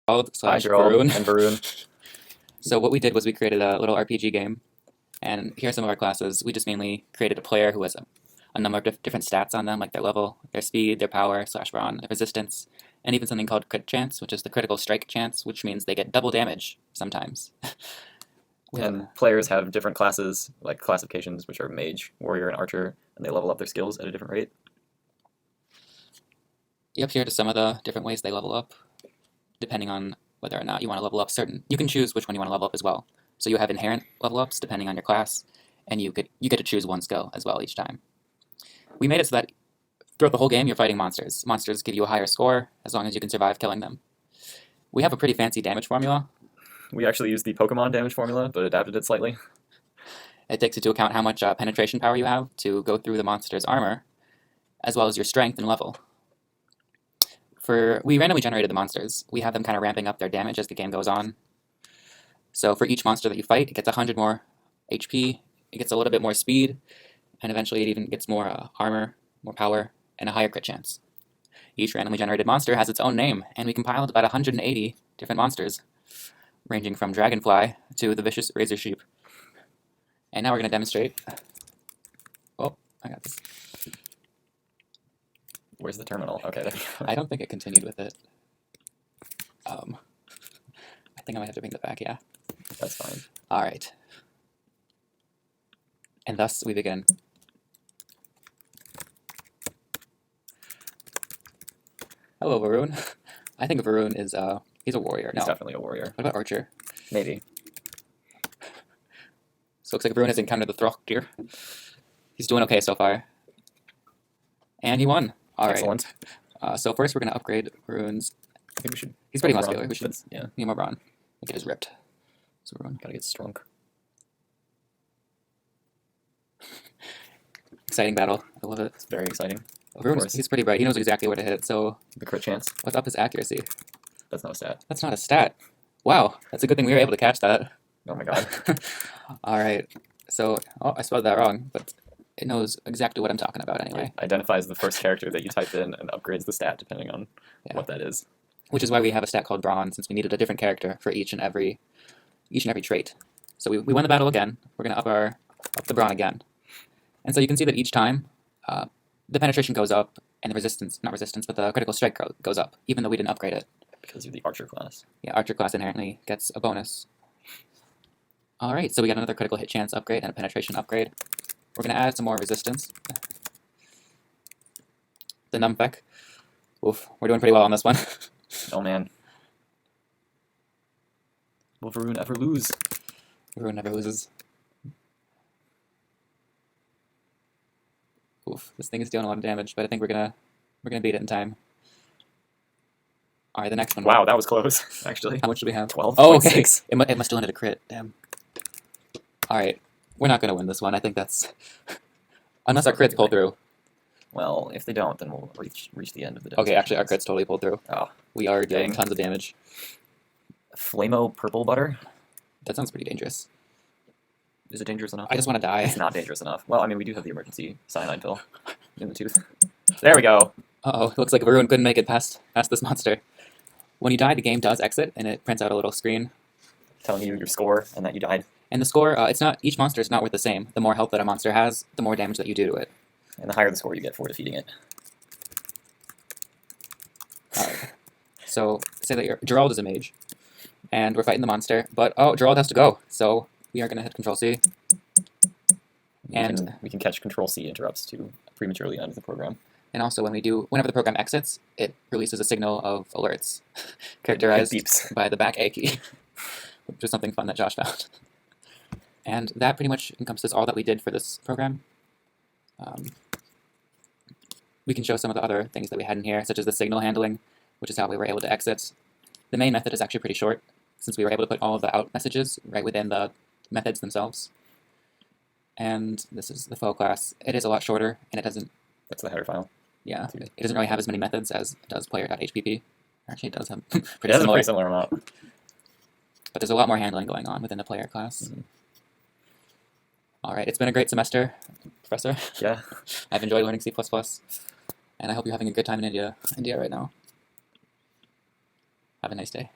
Hi, slash Gerald Varun. and Varun. So what we did was we created a little RPG game, and here are some of our classes. We just mainly created a player who has a number of different stats on them, like their level, their speed, their power, slash brawn, their resistance, and even something called crit chance, which is the critical strike chance, which means they get double damage sometimes. And players have different classes, like classifications, which are mage, warrior, and archer, and they level up their skills at a different rate. Yep, here are some of the different ways they level up, depending on whether or not you want to level up certain. You can choose which one you want to level up as well. So you have inherent level ups depending on your class, and you get to choose one skill as well each time. We made it so that throughout the whole game you're fighting monsters. Monsters give you a higher score as long as you can survive killing them. We have a pretty fancy damage formula. We actually used the Pokemon damage formula, but adapted it slightly. It takes into account how much penetration power you have to go through the monster's armor, as well as your strength and level. We randomly generated the monsters. We have them kind of ramping up their damage as the game goes on. So for each monster that you fight, it gets 100 more HP, it gets a little bit more speed, and eventually it even gets more armor, more power, and a higher crit chance. Each randomly generated monster has its own name, and we compiled about 180 different monsters, ranging from Dragonfly to the Vicious Razor Sheep. And now we're going to demonstrate. Oh, I got this. Where's the terminal? Okay, there you go. I don't think it continued with it. I think I might have to bring that back, yeah. That's fine. All right. And thus we begin. Hello, Varun. I think Varun is, he's a warrior. He's No. definitely a warrior. What about Archer? Maybe. So it looks like Varun has encountered the Throckdeer. He's doing okay so far. And he won. All right. Excellent. So first we're going to upgrade Varun's. I think we should. He's pretty Brawn, muscular. We should but, yeah, need more brawn. Look at his ripped. So Varun. gotta get strong. Exciting battle. I love it. It's very exciting. Varun, course. he's pretty bright. He knows exactly where to hit. So The crit chance. what's up his accuracy? That's not a stat. That's not a stat. Wow. That's a good thing we were able to catch that. Oh my god. All right. So, oh, I spelled that wrong, but it knows exactly what I'm talking about anyway. It identifies the first character that you type in and upgrades the stat depending on what that is. Which is why we have a stat called brawn, since we needed a different character for each and every trait. So we won the battle again. We're gonna up the brawn again. And so you can see that each time the penetration goes up and the the critical strike goes up, even though we didn't upgrade it. Because you're the archer class. Yeah, archer class inherently gets a bonus. All right, so we got another critical hit chance upgrade and a penetration upgrade. We're gonna add some more resistance. The numpec. Oof, we're doing pretty well on this one. Oh man. Will Varun ever lose? Varun never loses. Oof, this thing is doing a lot of damage, but I think we're gonna beat it in time. All right, the next one. Wow, that was close, actually. How much do we have? 12. Oh, okay. It must still ended a crit. Damn. All right, we're not gonna win this one. I think that's unless our crits pull through. Well, if they don't, then we'll reach the end of the Okay, actually, our crits totally pulled through. Oh, We are doing dang. tons of damage. Flamo purple butter? That sounds pretty dangerous. Is it dangerous enough? I just want to die. It's not dangerous enough. Well, I mean, we do have the emergency cyanide pill in the tooth. There we go. Uh-oh, looks like Varun couldn't make it past this monster. When you die, the game does exit, and it prints out a little screen. Telling you your score and that you died. And the score, each monster is not worth the same. The more health that a monster has, the more damage that you do to it. And the higher the score you get for defeating it. Alright. So, say that Gerald is a mage, and we're fighting the monster, but, oh, Gerald has to go, so we are going to hit Control-C. And we can catch Control-C interrupts to prematurely end the program. And also, whenever the program exits, it releases a signal of alerts, characterized beeps by the back A key, which was something fun that Josh found. And that pretty much encompasses all that we did for this program. We can show some of the other things that we had in here, such as the signal handling, which is how we were able to exit. The main method is actually pretty short, since we were able to put all of the out messages right within the methods themselves. And this is the foe class. It is a lot shorter, and it doesn't... That's the header file. Yeah, it doesn't really have as many methods as does player.hpp. Actually, it does have It pretty has a similar. pretty similar amount. But there's a lot more handling going on within the player class. Mm-hmm. All right, it's been a great semester, Professor. Yeah. I've enjoyed learning C++, and I hope you're having a good time in India right now. Have a nice day.